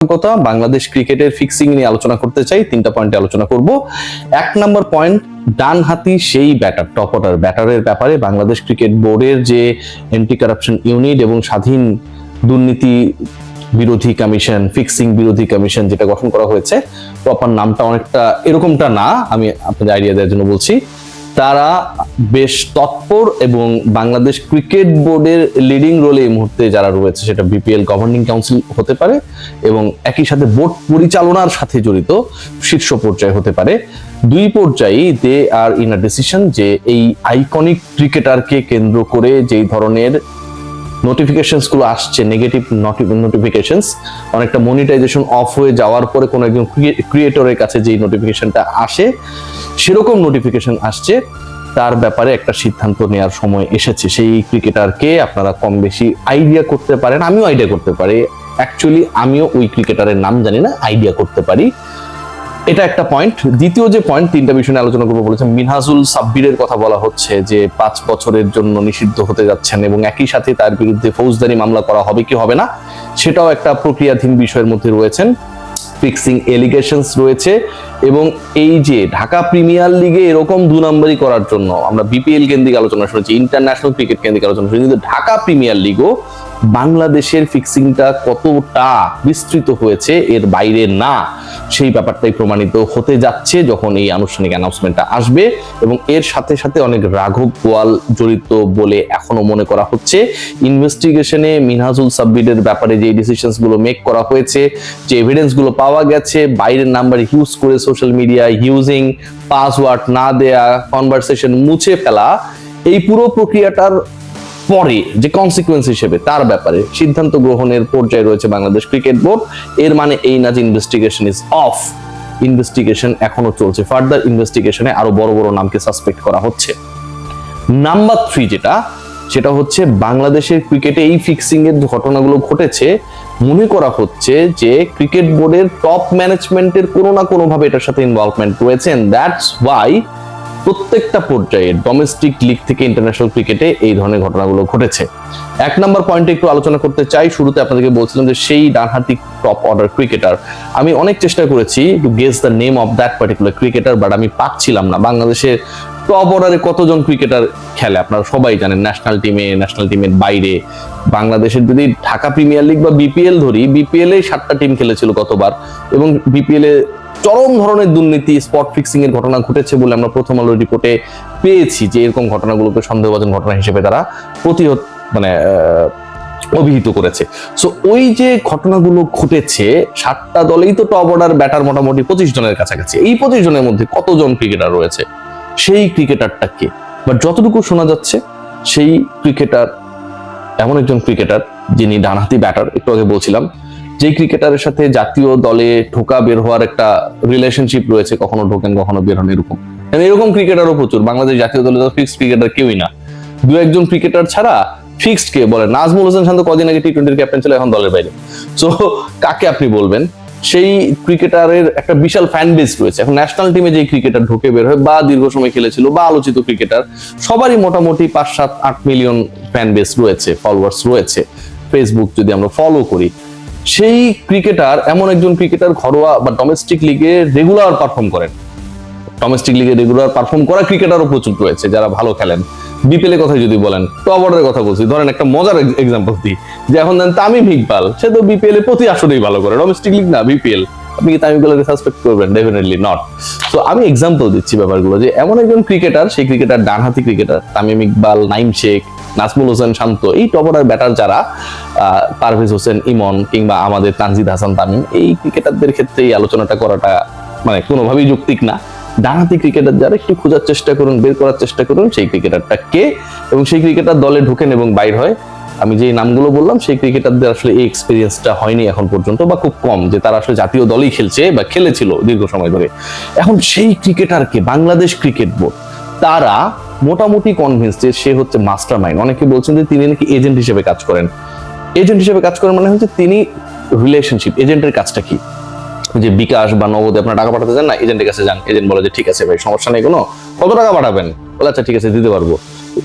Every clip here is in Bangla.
কথা বাংলাদেশ ক্রিকেটের ফিক্সিং নিয়ে আলোচনা করতে চাই। 3টা পয়েন্টে আলোচনা করব। 1 নম্বর পয়েন্ট, ডানহাতি সেই ব্যাটার, টপ অর্ডার ব্যাটারের ব্যাপারে বাংলাদেশ ক্রিকেট বোর্ডের যে অ্যান্টি কারাপশন ইউনিট এবং স্বাধীন দুর্নীতি বিরোধী কমিশন, ফিক্সিং বিরোধী কমিশন যেটা গঠন করা হয়েছে, প্রপার নামটা অনেকটা এরকমটা না, আমি আপনাদের আইডিয়া দেওয়ার জন্য বলছি। তারা বেশ তৎপর এবং বাংলাদেশ ক্রিকেট বোর্ডের লিডিং রোলে এই মুহূর্তে যারা রয়েছে, সেটা বিপিএল গভর্নিং কাউন্সিল হতে পারে এবং একই সাথে বোর্ড পরিচালনার সাথে জড়িত শীর্ষ পর্যায়ে হতে পারে। দুই পর্যায়ে দে আর ইন আ ডিসিশন যে এই আইকনিক ক্রিকেটারকে কেন্দ্র করে যেই ধরনের নোটিফিকেশনস গুলো আসছে, নেগেটিভ নোটিফিকেশনস, অনেকটা মনিটাইজেশন অফ হয়ে যাওয়ার পরে কোনো একজন ক্রিয়েটরের কাছে যেই নোটিফিকেশনটা আসে, সেরকম নোটিফিকেশন আসছে, তার ব্যাপারে একটা সিদ্ধান্ত নেওয়ার সময় এসেছে। সেই ক্রিকেটারকে আপনারা কম বেশি আইডিয়া করতে পারেন, আমিও আইডিয়া করতে পারি, অ্যাকচুয়ালি আমিও ওই ক্রিকেটারের নাম জানি না, আইডিয়া করতে পারি। এটা একটা পয়েন্ট। দ্বিতীয় যে পয়েন্ট, 3টা বিষয় নিয়ে আলোচনা করবো বলেছেন, মিনহাজুল সাব্বিরের কথা বলা হচ্ছে যে 5 বছরের জন্য নিষিদ্ধ হতে যাচ্ছেন এবং একই সাথে তার বিরুদ্ধে ফৌজদারি মামলা করা হবে কি হবে না, সেটাও একটা প্রক্রিয়াধীন বিষয়ের মধ্যে রয়েছেন। ফিক্সিং এলিগেশনস রয়েছে এবং এই যে ঢাকা প্রিমিয়ার লিগে এরকম 2 নম্বরই করার জন্য আমরা বিপিএল কেন্দ্রিক আলোচনা শুনেছি, ইন্টারন্যাশনাল ক্রিকেট কেন্দ্রিক আলোচনা শুনেছি, কিন্তু ঢাকা প্রিমিয়ার লিগও বাংলাদেশের ফিক্সিংটা কতটা বিস্তৃত হয়েছে এর বাইরে না, সেই ব্যাপারটাই প্রমাণিত হতে যাচ্ছে যখন এই আনুষ্ঠানিক অ্যানাউন্সমেন্টটা আসবে। এবং এর সাথে সাথে অনেক রাঘব বোয়াল জড়িত বলে এখনো মনে করা হচ্ছে। ইনভেস্টিগেশনে মিনহাজুল সাব্বিরের ব্যাপারে যে ডিসিশনস গুলো মেক করা হয়েছে, যে এভিডেন্স গুলো পাওয়া গেছে, বাইরের নাম্বার ইউজ করে সোশ্যাল মিডিয়ায় ইউজিং, পাসওয়ার্ড না দেয়া, কনভারসেশন মুছে ফেলা, এই পুরো প্রক্রিয়াটার পরে যে কনসিকুয়েন্স হিসেবে তার ব্যাপারে সিদ্ধান্ত গ্রহণের পর্যায়ে রয়েছে বাংলাদেশ ক্রিকেট বোর্ড। এর মানে এই না যে ইনভেস্টিগেশন ইজ অফ, ইনভেস্টিগেশন এখনো চলছে। ফার্দার ইনভেস্টিগেশনে আরো বড় বড় নামকে সাসপেক্ট করা হচ্ছে। নাম্বার 3 সেটা হচ্ছে বাংলাদেশের ক্রিকেটে এই ফিক্সিং এর ঘটনাগুলো ঘটেছে, মনে করা হচ্ছে যে ক্রিকেট বোর্ডের টপ ম্যানেজমেন্টের কোনো না কোনো ভাবে এটার সাথে ইনভলভমেন্ট রয়েছে। দ্যাটস ওয়াই প্রত্যেকটা পর্যায়ে ডোমেস্টিক লিগ থেকে ইন্টারন্যাশনাল ক্রিকেটে এই ধরনের ঘটনাগুলো ঘটেছে। 1 নম্বর পয়েন্টে একটু আলোচনা করতে চাই। শুরুতে আপনাদেরকে বলছিলাম যে সেই ডানহাতি টপ অর্ডার ক্রিকেটার, আমি অনেক চেষ্টা করেছি two guess the name of that particular cricketer, but আমি পাচ্ছিলাম না। বাংলাদেশের টপ অর্ডারে কতজন ক্রিকেটার খেলে আপনারা সবাই জানেন, ন্যাশনাল টিমের বাইরে। বাংলাদেশের যদি ঢাকা প্রিমিয়ার লিগ বা বিপিএল ধরি, বিপিএল এ 7টা টিম খেলেছিল গতবার এবং বিপিএল এ চরম ধরনের দুর্নীতি, স্পট ফিক্সিং এর ঘটনা ঘটেছে বলে আমরা প্রথম আলো রিপোর্টে পেয়েছি যে এরকম ঘটনাগুলোকে সন্দেহভাজন ঘটনা হিসেবে তারা অভিহিত করেছে। সো ওই যে ঘটনাগুলো ঘটেছে, 7টা দলেই তো টপ অর্ডার ব্যাটার মোটামুটি 25 জনের কাছাকাছি। এই 25 জনের মধ্যে কতজন ক্রিকেটার রয়েছে, সেই ক্রিকেটারটা কে? বাট যতটুকু শোনা যাচ্ছে, সেই ক্রিকেটার এমন একজন ক্রিকেটার যিনি ডানহাতি ব্যাটার, একটু আগে বলছিলাম, যে ক্রিকেটারের সাথে জাতীয় দলে ঢোকা বের হওয়ার একটা রিলেশনশিপ রয়েছে, কখনো ঢোকেন কখনো বের হন, এরকম ক্রিকেটারও প্রচুর। বাংলাদেশ জাতীয় দলে ফিক্সড ক্রিকেটার কেউই না, 2-1 ক্রিকেটার ছাড়া ফিক্সড কে বলে? নাজমুল হোসেন শান্ত কদিন আগে টি20 ক্যাপ্টেন ছিল, এখন দলের বাইরে। সো কাকে আপনি বলবেন? সেই ক্রিকেটারের একটা বিশাল ফ্যান বেস রয়েছে। এখন ন্যাশনাল টিমে যে ক্রিকেটার ঢুকে বের হয় বা দীর্ঘ সময় খেলেছিল বা আলোচিত ক্রিকেটার, সবারই মোটামুটি 5-7-8 মিলিয়ন ফ্যান বেস রয়েছে, ফলোয়ার্স রয়েছে। ফেসবুক যদি আমরা ফলো করি, সেই ক্রিকেটার এমন একজন ক্রিকেটার ঘরোয়া বা ডোমেস্টিক লিগে রেগুলার পারফর্ম করেন। ডোমেস্টিক লিগে রেগুলার পারফর্ম করা ক্রিকেটারও প্রচুর রয়েছে যারা ভালো খেলেন। বিপিএল এর কথা যদি বলেন, টপ অর্ডারের কথা বলছি, ধরেন একটা মজার এক্সাম্পল দিই, যে এখন দেন তামিম ইকবাল, সে তো বিপিএল এ প্রতি আসরেই ভালো করে, ডোমেস্টিক লিগ না বিপিএল। আপনি কি তামিম ইকবালকে সাসপেক্ট করবেন? Definitely not. তো আমি এক্সাম্পল দিচ্ছি ব্যাপারগুলো, যে এমন একজন ক্রিকেটার, সেই ক্রিকেটার ডানহাতি ক্রিকেটার, তামিম ইকবাল, নাইম শেখ, নাজমুল হোসেন শান্ত, এই টপ অর্ডার ব্যাটার যারা, পারভেজ হোসেন ইমন কিংবা আমাদের তানজিদ হাসান তামিম, এই ক্রিকেটারদের ক্ষেত্রে এই আলোচনাটা করাটা মানে কোনোভাবেই যৌক্তিক না। ডানহাতি ক্রিকেটার যারা, একটু খোঁজার চেষ্টা করুন, বের করার চেষ্টা করুন সেই ক্রিকেটারটা কে এবং সেই ক্রিকেটার দলে ঢোকেন এবং বাইর হয়। আমি যে নামগুলো বললাম, সেই ক্রিকেটারদের আসলে এই এক্সপিরিয়েন্সটা হয়নি এখন পর্যন্ত, বা খুব কম, যে তারা আসলে জাতীয় দলেই খেলছে বা খেলেছিল দীর্ঘ সময় ধরে। এখন সেই ক্রিকেটারকে বাংলাদেশ ক্রিকেট বোর্ড তারা মোটামুটি কনভিন্স যে সে হচ্ছে মাস্টার মাইন্ড। অনেকে বলছেন যে তিনি নাকি এজেন্ট হিসেবে কাজ করেন। এজেন্ট হিসেবে কাজ করেন মানে হচ্ছে তিনি রিলেশনশিপ, এজেন্টের কাজটা কি? যে বিকাশ বা নগদে আপনার টাকা পাঠাতে চান না, এজেন্টের কাছে যান, এজেন্ট বলে যে ঠিক আছে ভাই, সমস্যা নেই কোনো, কত টাকা পাঠাবেন? বলে আচ্ছা ঠিক আছে দিতে পারবো।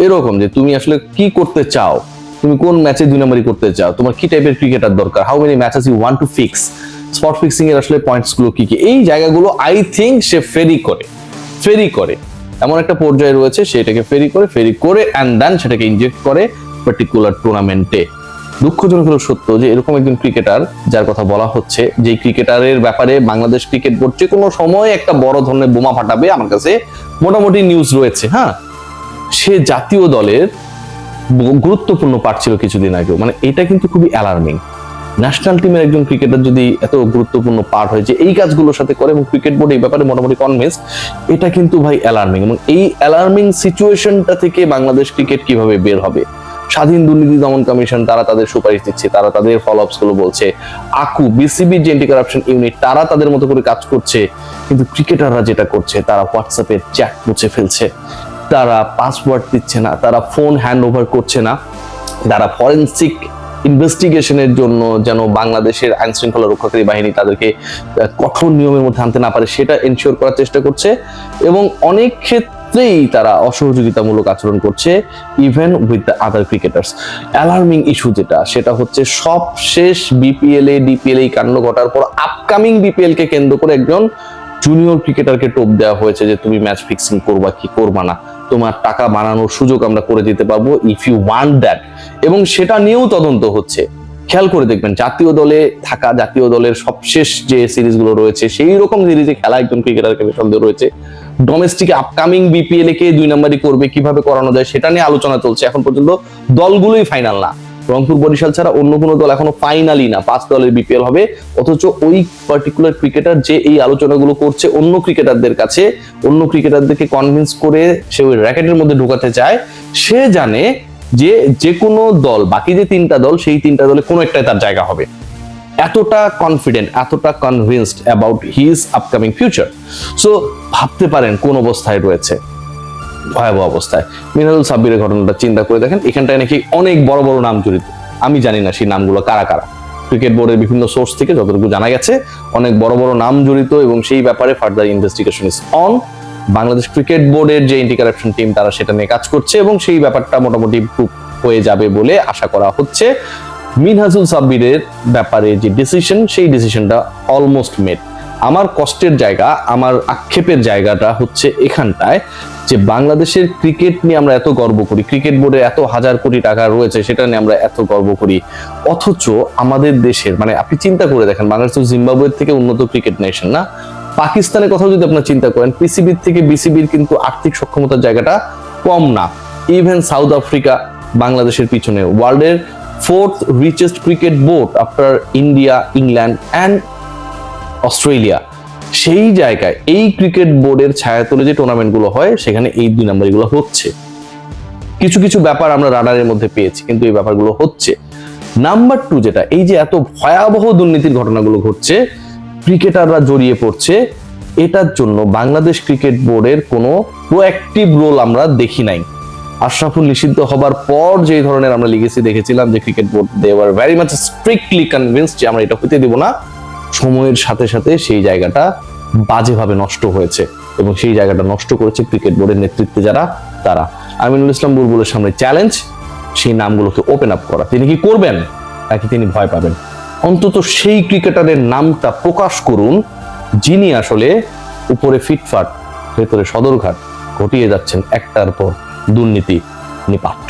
এরকম যে তুমি আসলে কি করতে চাও, তুমি কোন ম্যাচে 2 নম্বরই করতে চাও, তোমার কি টাইপের ক্রিকেটার দরকার, how many matches you want to fix, spot fixing এর আসলে পয়েন্টস গুলো কি কি, এই জায়গাগুলো আই থিঙ্ক সে ফেরি করে এমন একটা পর্যায়ে রয়েছে, সেটাকে ফেরি করে অ্যান্ড দেন সেটাকে ইনজেক্ট করে পার্টিকুলার টুর্নামেন্টে। দুঃখজনক হলো সত্য যে এরকম একজন ক্রিকেটার যার কথা বলা হচ্ছে, যে ক্রিকেটারের ব্যাপারে বাংলাদেশ ক্রিকেট বোর্ড যে কোনো সময় একটা বড় ধরনের বোমা ফাটাবে, আমার কাছে মোটামুটি নিউজ রয়েছে। হ্যাঁ, সে জাতীয় দলের গুরুত্বপূর্ণ পার্ট ছিল কিছুদিন আগেও, মানে এটা কিন্তু খুবই অ্যালার্মিং। ন্যাশনাল টিমের একজন ক্রিকেটার যদি এত গুরুত্বপূর্ণ পার্ট হয় যে এই কাজগুলোর সাথে করে, এবং ক্রিকেট বোর্ড এই ব্যাপারে মোটামুটি কনভিন্স, এটা কিন্তু ভাই অ্যালার্মিং। এবং এই অ্যালার্মিং সিচুয়েশনটা থেকে বাংলাদেশ ক্রিকেট কিভাবে বের হবে? স্বাধীন দুর্নীতি দমন কমিশন তারা তাদের সুপারিশ দিচ্ছে, তারা তাদের ফলোআপস গুলো বলছে, আকু বিসিবির যে অ্যান্টি কারাপশন ইউনিট তারা তাদের মতো করে কাজ করছে, কিন্তু ক্রিকেটাররা যেটা করছে তারা হোয়াটসঅ্যাপে চ্যাট মুছে ফেলছে, তারা পাসওয়ার্ড দিচ্ছে না, তারা ফোন হ্যান্ড ওভার করছে না, তারা ফরেনসিক ইনভেস্টিগেশনের জন্য যেন বাংলাদেশের আইন শৃঙ্খলা রক্ষাকারী বাহিনী তাদেরকে কঠোর নিয়মের মধ্যে আনতে না পারে সেটা এনশিওর করার চেষ্টা করছে, এবং অনেক ক্ষেত্রেই তারা অসহযোগিতামূলক আচরণ করছে even with the other cricketers. Alarming issue সেটা হচ্ছে সবশেষ বিপিএল এ ডিপিএল এই কাণ্ড ঘটার পর আপকামিং বিপিএল কে কেন্দ্র করে একজন জুনিয়র ক্রিকেটারকে টোপ দেওয়া হয়েছে যে তুমি ম্যাচ ফিক্সিং করবা কি করবা না, তোমার টাকা বানানোর সুযোগ আমরা করে দিতে পারবো ইফ ইউ ওয়ান্ট দ্যাট, এবং সেটা নিয়েও তদন্ত হচ্ছে। খেয়াল করে দেখবেন জাতীয় দলে থাকা, জাতীয় দলের সবশেষ যে সিরিজগুলো রয়েছে সেই রকম সিরিজে খেলা একজন ক্রিকেটারকে সন্দেহ রয়েছে। ডোমেস্টিকে আপকামিং বিপিএল কে 2 নাম্বারই করবে, কিভাবে করানো যায় সেটা নিয়ে আলোচনা চলছে। এখন পর্যন্ত দলগুলোই ফাইনাল না, রংপুর বরিশাল ছাড়া অন্য কোনো দল এখনো ফাইনালই না। 5 দলের বিপিএল হবে, অথচ ওই পার্টিকুলার ক্রিকেটার যে এই আলোচনাগুলো করছে অন্য ক্রিকেটারদের কাছে, অন্য ক্রিকেটারদেরকে কনভিন্স করে সে ওই র্যাকেটের মধ্যে ঢোকাতে চায়, সে জানে যে যে কোনো দল, বাকি যে 3টা দল, সেই 3টা দলে কোনো একটাই তার জায়গা হবে। এতটা কনফিডেন্ট, এতটা convinced about his upcoming future. So ভাবতে পারেন কোন অবস্থায় রয়েছে, ভয়াবহ অবস্থায়। মিনহাজুল সাব্বিরের ঘটনাটা চিন্তা করে দেখেন, এখানটায় নাকি অনেক বড় বড় নাম জড়িত। আমি জানি না সেই নামগুলো কারা কারা, ক্রিকেট বোর্ডের বিভিন্ন সোর্স থেকে যতটুকু জানা গেছে অনেক বড় বড় নাম জড়িত, এবং সেই ব্যাপারে further investigation is on. Bangladesh cricket বোর্ডের যে অ্যান্টি কারাপশন টিম তারা সেটা নিয়ে কাজ করছে, এবং সেই ব্যাপারটা মোটামুটি প্রুফ হয়ে যাবে বলে আশা করা হচ্ছে। মিনহাজুল সাব্বিরের ব্যাপারে যে ডিসিশন, সেই ডিসিশনটা অলমোস্ট মেড। আমার কষ্টের জায়গা, আমার আক্ষেপের জায়গাটা হচ্ছে এখানটায় যে বাংলাদেশের ক্রিকেট নিয়ে আমরা এত গর্ব করি, ক্রিকেট বোর্ডে এত হাজার কোটি টাকা রয়েছে সেটা নিয়ে আমরা এত গর্ব করি, অথচ আমাদের দেশের, মানে আপনি চিন্তা করে দেখেন, বাংলাদেশ জিম্বাবুয়ের থেকে উন্নত ক্রিকেট নেশন না। পাকিস্তানের কথা যদি আপনার চিন্তা করেন, পিসিবির থেকে বিসিবির কিন্তু আর্থিক সক্ষমতার জায়গাটা কম না। ইভেন সাউথ আফ্রিকা বাংলাদেশের পিছনে, ওয়ার্ল্ডের 4th richest cricket board after India, England and Australia. সেই জায়গায় এই ক্রিকেট বোর্ডের ছায়াতলে যে টুর্নামেন্টগুলো হয় সেখানে এই 2 নাম্বারগুলো হচ্ছে। কিছু কিছু ব্যাপার আমরা রাডারের মধ্যে পেয়েছি, কিন্তু এই ব্যাপারগুলো হচ্ছে। নাম্বার 2 যেটা, এই যে এত ভয়াবহ দুর্নীতির ঘটনাগুলো ঘটছে, ক্রিকেটাররা জড়িয়ে পড়ছে, এটার জন্য বাংলাদেশ ক্রিকেট বোর্ডের কোনো প্রোঅ্যাক্টিভ রোল আমরা দেখি নাই। আশরাফুল নিষিদ্ধ হবার পর যে ধরনের আমরা লিগেসি দেখেছিলাম যে cricket board they were very much strictly convinced যে আমরা এটা হতে দেব না, সময়ের সাথে সাথে সেই জায়গাটা বাজেভাবে নষ্ট হয়েছে, এবং সেই জায়গাটা নষ্ট করেছে ক্রিকেট বোর্ডের নেতৃত্বে যারা, তারা। আমিনুল ইসলাম বুলবুলের সামনে চ্যালেঞ্জ সেই নামগুলোকে ওপেন আপ করা। তিনি কি করবেন নাকি তিনি ভয় পাবেন? অন্তত সেই ক্রিকেটারের নামটা প্রকাশ করুন যিনি আসলে উপরে ফিটফাট, ভেতরে সদরঘাট ঘটিয়ে যাচ্ছেন একটার পর দুর্নীতি নিপাট।